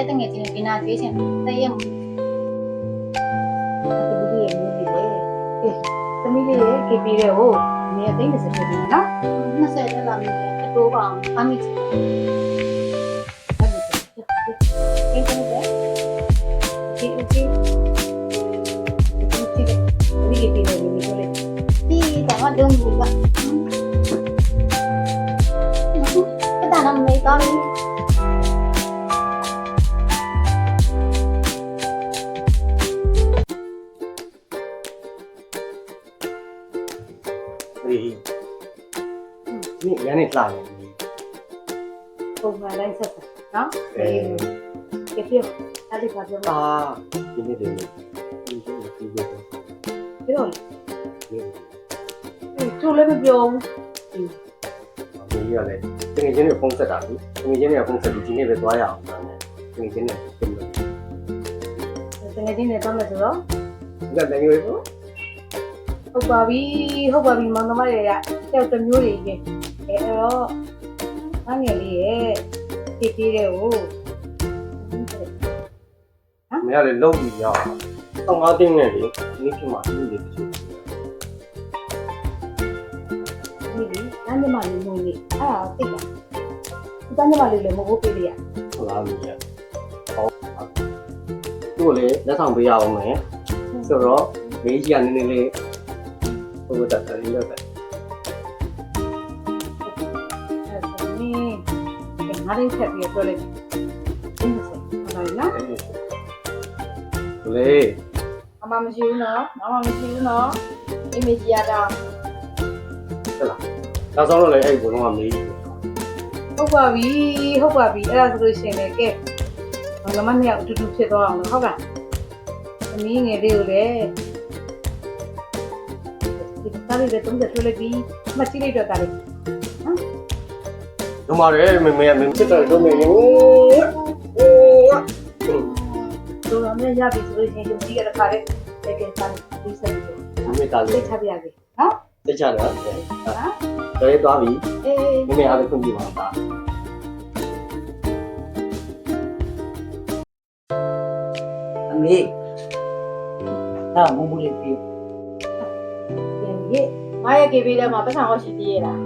တဲ့တငယ်ချင်းတွေနာကျွေးရှင်တည့်ရမှု သမီးလေးရဲ့ကေပီတဲ့ကိုနေရာသိနေစတယ်နော်20ရက်လာပြီအတိုးပါအမိချင်အဲ့ဒီကေပီတဲ့ဒီကေပီတဲ့ဒီလိုလေ ပြီးတော့ဒုံဘူးကအဲ့ဒါတော့မေးတော့ นี่ยันนี่လှနေပြီ ပုံမှန်လိုက်ဆက်တာနော်ကေပီအဲ့ဒီပါပြော အာဒီနေ့ဒီနေ့ဒီနေ့ဒီနေ့ ပြော ဒီနေ့ သူလည်းမပြောဘူး ဒီရလေတကယ်ချင်းတွေဖုန်းဆက်တာလေတကယ်ချင်းတွေကဖုန်းဆက်ပြီးဒီနေ့ပဲသွားရအောင်ဒါနဲ့တကယ်ချင်းတွေပြင်လို့ တကယ်ချင်းနဲ့တော့မယ်ဆိုတော့ ဒါလည်းမျိုးပေါ့ ဟုတ်ပါပြီမောင်နှမတွေရတောက်တစ်မျိုးတွေကြီးအဲ့တော့ငါငယ်လေးရဲ့ကေပီတဲ့ကို မရလေလုံးပြီးရအောင်15တင်းနဲ့လေဒီနေ့ဖြစ်မှာဒီနေ့တချို့ ဒီဒီတန်းညမလေးမွေးလေးအဲ့ဒါသိတာဒီတန်းညမလေးလည်းမဟုတ်ပေးရ ဟုတ်လားမင်းရဟောသူ့ကိုလေလက်ဆောင်ပေးရအောင်မယ်ဆိုတော့မေးကြီးကနည်းနည်းလေးဟိုတက်တယ်လို့ပဲ အဲ့ဒါနည်းငါလေးချက်ပြီးပြောလိုက်အင်းဆက်ဟုတ်ပါလား လေ မမမရှိဘူးနော်မရှိဘူးနော်အမေကြီးရတော့ ဟုတ်လားဒါဆိုတော့လေအဲ့ဘုံကမေးကြီး ဟုတ်ပါပြီအဲ့ဒါဆိုလို့ရှိရင်လည်းကဲဘာမှမနှစ်ယောက်အတူတူဖြစ်သွားအောင်လို့ဟုတ်ကဲ့သမီးငယ်လေးကိုလည်းဒီကားလေးတွေတုံးတက်ထွက်လိုက်ပြီးမချိလိုက်တော့တာလေနော် တို့မာရဲမေမင်းစစ်တယ်တို့မေဟိုး တို့တော့လည်းရပြီဆိုလို့ရှိရင်ဒီကြီးကတခါလေးတကယ်စားပြီးဆက်ပြီး မေတာ သိ လေး ချပြရစီနော် သိချတယ်ဟုတ် နော် တယ်သွားပြီ အေး မေအားလုံးခွင့်ပြုပါတာ အမေဒါမမလေးပြေ ပြန်ရေးငါရဲ့ကေပေးထဲမှာပတ်စံဟောရှိသေးရလား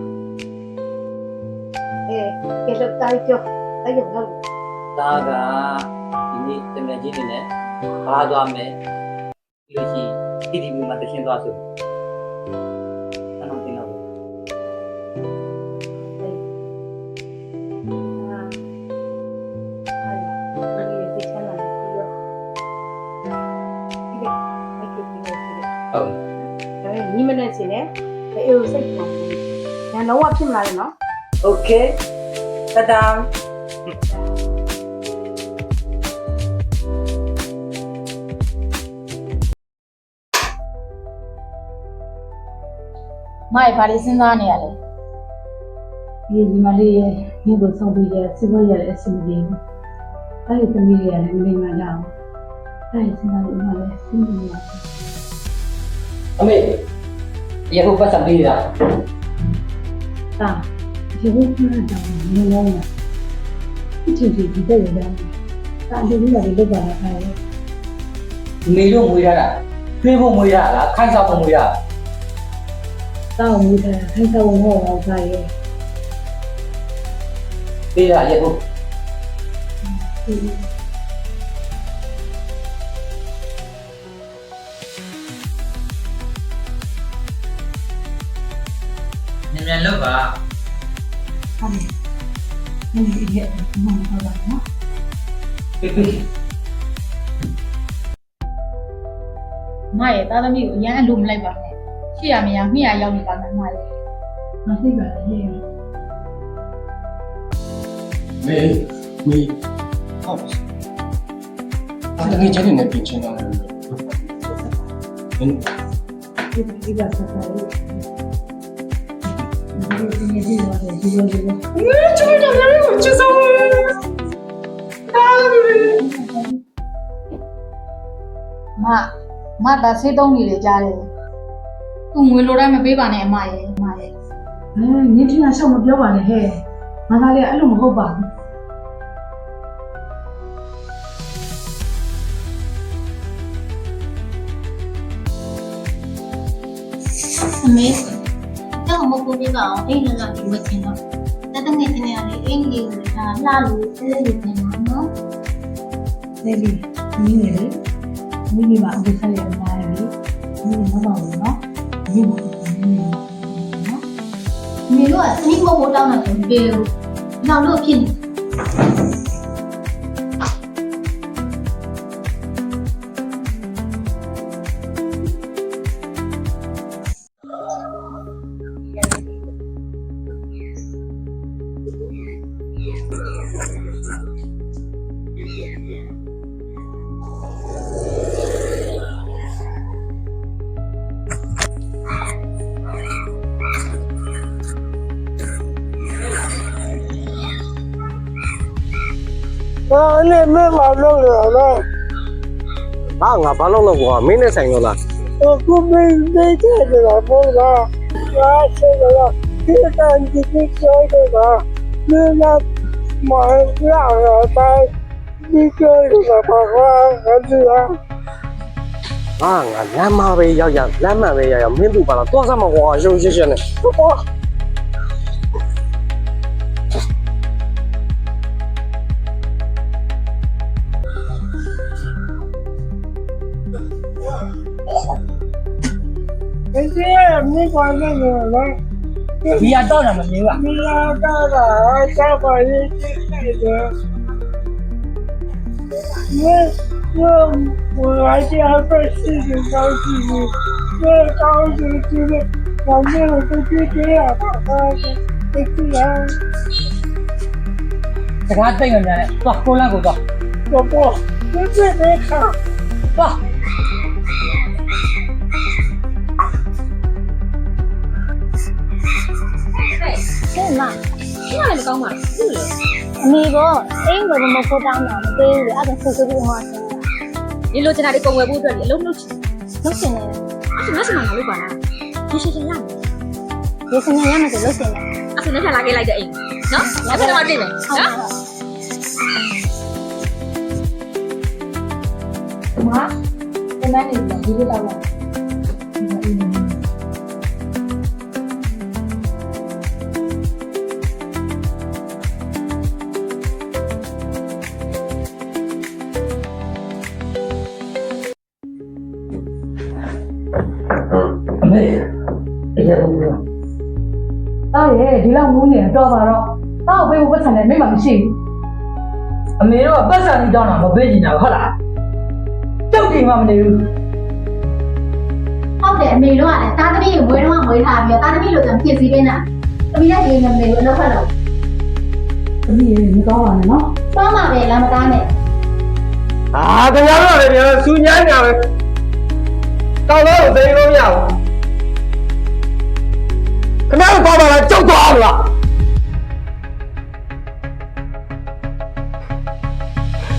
အေးကဲတော့တိုင်းပြောအဲ့ရမလို့ ဒါကဒီနေ့တမန်ကြီးနေနဲ့ဘာသွားမယ်ပြီးလို့ရှိရင်ဒီဒီမှာတရှင်းသွားဆိုအဲ့တော့တင်တော့ ဟုတ် ညီမနဲ့ရှင်နဲ့အေးကိုစိတ်ပေါ်တယ်။ညာလုံးဝဖြစ်မလာဘူးနော် โอเคတဒမ် မိုက်ဘာလေးစဉ်းစားနေရလဲ ။ဒီညီမလေးရဲ့ညီကိုဆောင်ပြီးရစစ်ပွဲရတဲ့အစီအစဉ်။အဲ့ဒီသမီးလေးကလည်းမလိမ္မာကြအောင်။အဲ့ဒီစဉ်းစားလို့မှလည်းစဉ်းစားနေရတယ် အမေရခုပတ်စံပေးတာ ။ဒါဒီဘုရားတောင်းနေလုံးလား။ဒီချိန်ဒီတဲ့ရတာ။ဒါဒီလိုလည်းလုပ်ပါလားအဲ့ဒါ မေလို့မွေးရတာထွေးဖို့မွေးရလားခိုင်းစားဖို့မွေးရ ။တောင်းမိတာခိုင်းတော့ဟောတော့ခါရဲ့ ပေးတာရခု မြန်လောက်ပါ ။ဟုတ်တယ်။ဒီရဲ့မမဟုတ်ပါနော် ပေးပေး မိုက်ရဲ့သားသမီးကိုအရန်အလိုမလိုက်ပါနဲ့ရှိရမရမိရရောက်နေပါမယ်မိုက်ရဲ့ ။မသိပါဘူး မေဟုတ်အဲ့တကယ်ချင်းနေပြင်ချင်တော့တယ် ဒီကစားတာလေဒီနေ့ဒီလိုဒီလိုဒီလို မဒါဆေးသုံးနေလေကြားတယ်သူငွေလိုတိုင်းမပေးပါနဲ့အမရဲ့ နင်းထင်တာရှောက်မပြောပါနဲ့ဟဲ့ငါသားလေးအဲ့လိုမဟုတ်ပါဘူး အမေတော့မဟုတ်ဘူးပါအောင်အိမ်လည်းလာပြီးဝတ်ချင်တော့တတငယ်ချင်းရတယ်အိမ်လေးကိုဒါလှလို့သေးလေးပြန်ပါနော် လေလေမင်းလေမင်းဒီမှာအခုဆက်ရမှာလေမင်းမမဘူးနော်မင်းမဟုတ်ဘူးမင်းနော် မေတို့ကစနီးမဟုတ်တောင်းတာဆိုပြေလို့နောက်လို့ဖြစ်နေ 那没马上了， ငါဘာလို့လဲကွာမင်းနဲ့ဆိုင်လို့လား 我不没见着了，不了，我吃了，这单子你交给他，那马上了，他你交给他把话还是啊？ ငါလမ်းမပဲရောက်ရလမ်းမှန်ပဲရောက်ရမင်းတို့ပါလားတော့စမ်းမကွာရုပ်ရှင်းရှင်းနဲ့ 没管那个了， ဒီကတော့တာမမြင်ဘူး 你拉倒了，再把人进来的。我来家办事情高兴，这高兴就是我没有都去给俺爸爸的，这样 စကားတိတ်နေတယ်သွားကိုလန့်ကိုသွား 我不，我这没看。 သွား ဟဲ့မရှင်းရတယ်မကောင်းပါဘူးလေအမေကအိမ်ကိုမဖို့တောင်းတာမပေးဘူးလေအဲ့ဒါဆူဆူပြီးဟောဆင်းတာဒီလိုချင်တာဒီပုံဝယ်ဖို့အတွက်လေအလုံးလုံးလုပ်ရှင်နေတယ်အဲ့ဒါလက်စမငါလုပ်ပါလားဒီရှင်းရှင်းရမယ်ဒီစနေရမယ်ဆိုလုပ်ရှင်နေအဲ့ဒါနဲ့ထလာခဲ့လိုက်တဲ့အိမ်နော်လက်ဖက်တော့တိတ်မယ်နော် မာတမန်နေပြီဒီလိုတော့လာ အမေတရားလုံးလို့ တားရဲ့ဒီလောက်မူးနေတော့ပါတော့တားကိုပေးဖို့ပတ်စံနဲ့မိမမရှိဘူး အမေတို့ကပတ်စံကြီးတောင်းတာမပေးချင်တာဟုတ်လားကြောက်တယ်မှမနေဘူး ဟုတ်တယ်အမေတို့ကလည်းတာသမီးကိုမွေးတော့မွေးထားပြီးတော့တာသမီးလိုဆိုဖြစ်စီပေးနေတာသမီးလည်းဒီနေမေကိုအလုပ်ဖက်လို့ သမီးရေမကောင်းပါနဲ့နော် သွားမှာပဲလာမသားနဲ့ တရားတော့လေပြန်စူညမ်းညာပဲတောင်းတော့သိလို့မရဘူးခင်ဗျားတို့ပါပါလားကြောက်သွားအောင်လား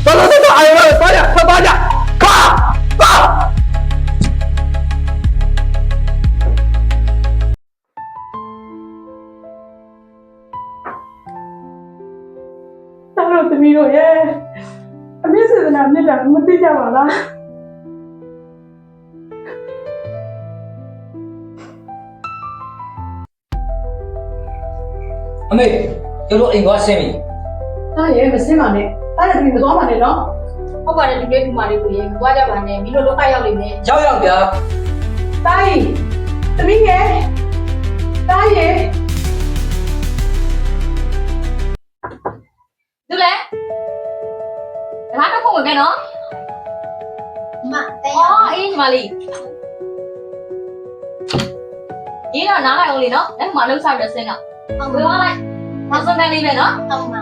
ဘာလို့လဲအာရုံနဲ့သွားကြဖတ်သွားကြခါပါ တားတို့သမီးတို့ရဲ့အမေစေတနာမြတ်တာမသိကြပါလား အမေတို့အိမ်သွားဆင်းပြီ တားရဲ့မစင်းပါနဲ့တားရဲ့သမီးမသွားပါနဲ့နော် ဟုတ်ပါတယ်ဒီလေးဒီမာလေးကိုရေမသွားကြပါနဲ့မင်းတို့လောကရောက်နေမယ် ရောက်ရောက်ဗျာ တားရဲ့သမီးရဲ့တားရဲ့ သူလဲဒါကတော့ပုံဝင်မယ်နော် မတဲ အော်အေးညီမလေးရင်းတော့နားလိုက်အောင်လေနော်အဲ့မှာလှုပ်ဆောင်ရစင်းက ဟုတ် ဝေ ပါ သွားလိုက်နောက်ဆုံးတန်းလေးပဲနော် ဟုတ်ပါ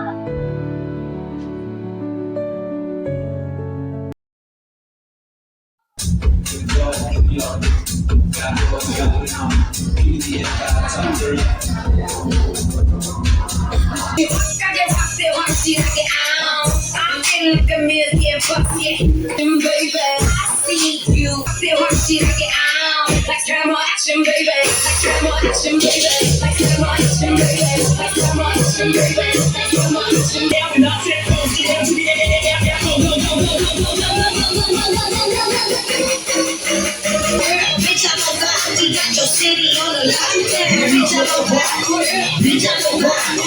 Look at me again, fuck yeah, baby. I see you. Feel my shit, I get out. Like camera action, baby. Like camera action, baby. Like camera action, baby. Like camera action, baby. Like camera action. Down and up, down, down, down, down, down, down. Bitch, I'm a god. We got your city on the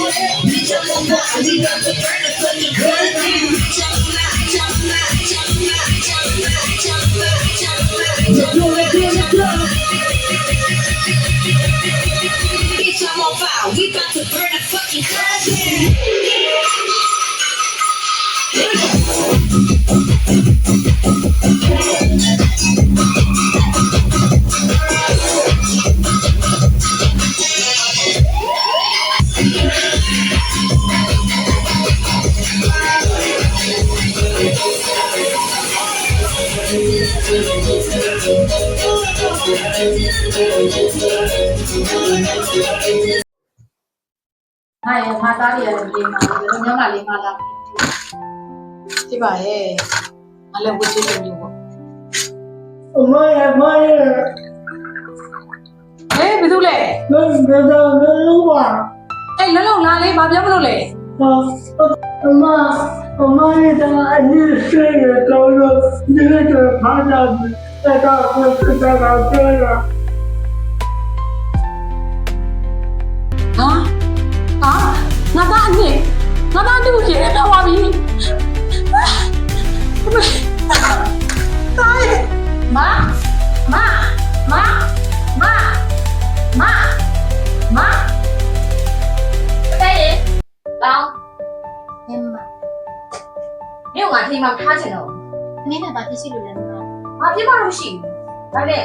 Bitch, I'm on fire. We got to burn the fucking club down. Jump fly, jump fly, jump fly, jump fly, jump fly, jump fly. We're doing it in the club. Bitch, I'm on fire. We got to burn the fucking club down. Hai, mata dia lima, dia nggak lima lagi. Tiba malam bujuk dulu. အမရမရ betul le. မင်းကတော့လို့ပါ Lalu nale, babi apa le? အမရတဲ့အနည်းစေးရတော့ဒီလိုဖားကြတယ်တော့ကိုယ်ကတော့ပြောရ Nada ni, nada tu je, dah babi. Ma, ma, ma, ma, ma, ma. Đây, đâu? Em mà Nếu ngài thì mà tha chứ đâu? anh ấy là bàที่ชื่อดูแลมา Mà phía bao nhiêu? Đây nè,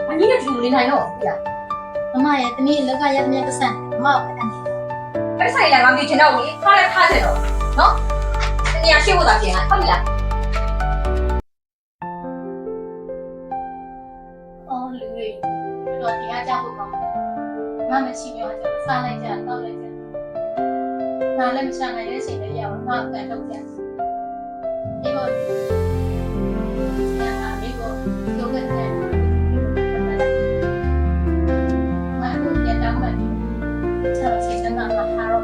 anh ấy là chủ lý này đâu? အမရဲ့တမီးလောက်ကရတဲ့မြတ်ဆန်အမကိုအဲ့ဒါ Cái này là làm gì thế đâu? Tha là tha chứ đâu? Nó? Cái nhà siêu là tiền à? Không là? အော်လူတွေတော့တရားကြဖို့ကောင်းငါမရှိတော့ကျစားလိုက်ကြတောက်လိုက်ကြငါလည်းမချနိုင်တဲ့အချိန်လေးရအောင်ငါကန်ထုတ်ကြဒီလိုငါဒီကိုယောဂနဲ့ငါတို့ပြန်တော့မယ်ဆက်လို့ချိန်ကမှာထားတော့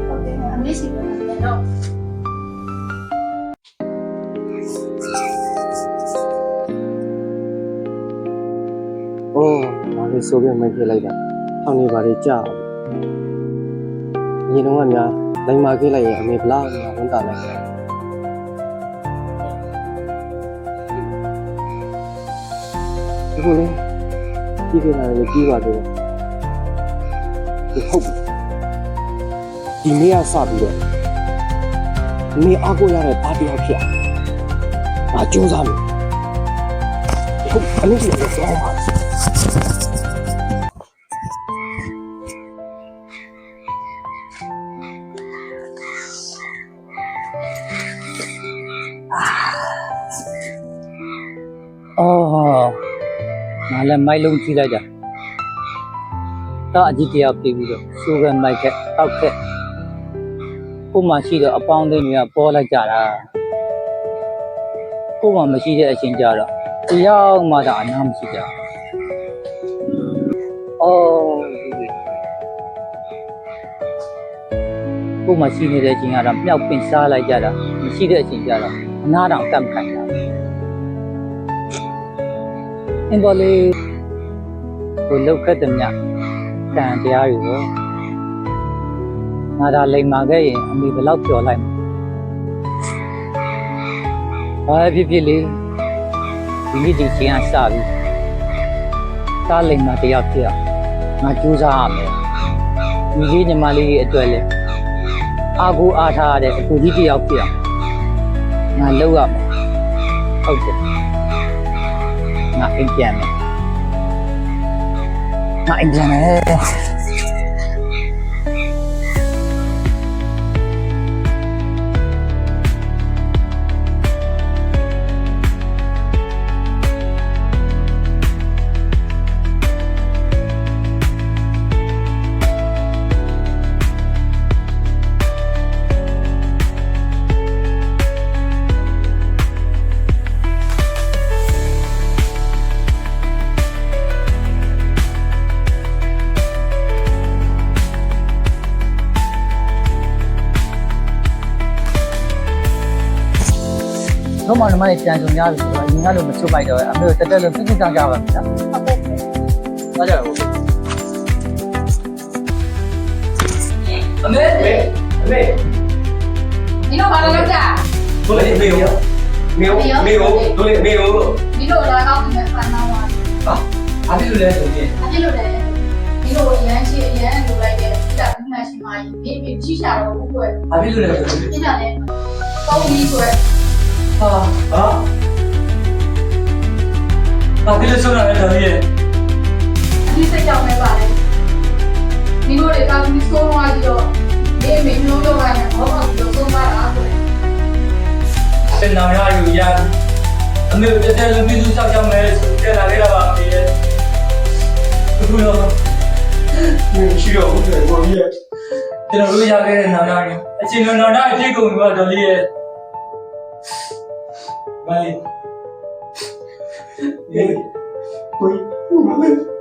ဟုတ်တယ်အမေရှိတယ်တော့ အိုးဒါလေးဆိုပြီးမဖြစ်လိုက်တာထောင်နေပါလေကြာညီတော်ကများလိမ်မာခဲ့လိုက်ရင်အမေဘလားဝန်တာလိုက်ဒီလိုလေဒီကိစ္စလည်းကြီးပါသေးတယ်ဒီဟုတ်ဒီနေ့ကစပြီးတော့အမေအားကိုရတဲ့ဘာတရားဖြစ်အောင်ကြိုးစားမယ်ဟုတ်အမေကြီးလည်းကြောင်းပါအော်ငါလည်းမိုက်လုံးကြည့်လိုက်တာတော့အကြီးတယောက်ပြေးပြီးတော့စူကမိုက်ခက်တောက်ခက်ကိုမှရှိတော့အပေါင်းအသင်းတွေကပေါ်လိုက်ကြတာကိုမှမရှိတဲ့အချိန်ကြတော့တရားမှသာအနာမရှိကြအော်ကိုမှရှိနေတဲ့အချိန်ကတော့မြောက်ပင်စားလိုက်ကြတာမရှိတဲ့အချိန်ကြတော့အနာတောင်ကပ်ခိုင်းတာအင်္ဂလိပ်ကိုလောက်ခတ်တဲ့မြတ်တန်တရားတွေကိုငါသာလိမ်မာခဲ့ရင်အမေဘယ်လောက်ပျော်လိုက်မလဲဘာဖြစ်ဖြစ်လေဒီနေ့ဒီချိန်ကစပြီသားလိမ်မာတယောက်ဖြစ်အောင်ငါကြိုးစားရမယ်ဒီကြီးညီမလေးရဲ့အတွက်လေအာကိုအားထားရတဲ့အကူကြီးတယောက်ဖြစ်အောင်ငါလုပ်ရမယ်ဟုတ်တယ်ငါအိမ်ပြန်မယ်ငါအိမ်ပြန်မယ် တော့မှလည်းမနေ့ပြန်ကြုံရပြီဆိုတော့အရင်ကလို့မချုပ်လိုက်တော့အမေတို့တက်တက်လို့ပြည့်ပြည့်ကြကြပါမယ်နော် ဟုတ်ကဲ့ ။သွားကြပါဦး။ အမေ အမေ 你弄完了了不啦？ တို့လေအမေကိုတို့လေအမေကို 你弄了刚才翻到啊？ ဟာဘာဖြစ်လို့လဲဆိုရင် 他这路的，你弄盐去盐路来的，你咋不买新买？你去下了不会？ ဘာဖြစ်လို့လဲဆိုရင် 你咋的？高一岁， ဟာ ဟာ ဘာဖြစ်လို့ဆုံးတာလဲတော်ကြီးရဲ့ 你谁叫没办嘞？你弄的刚你说话就，你没弄用完呢，我帮你就送把拿回来。 စင်နာရယူရအမေတို့တက်လုံးပြည်သူစောက်ကြောင်းလဲဆိုတက်လာခဲ့တာပါအမေရဲ့အခုတော့ မရှိတော့ဘူးလေကိုကြီးရဲ့ ကျွန်တော်တို့ရခဲ့တဲ့နာနာရင်အချိန်တော်နာနာအဖြစ်ကုန်ပြီပါတော်လေးရဲ့မလေး ကိုကြီး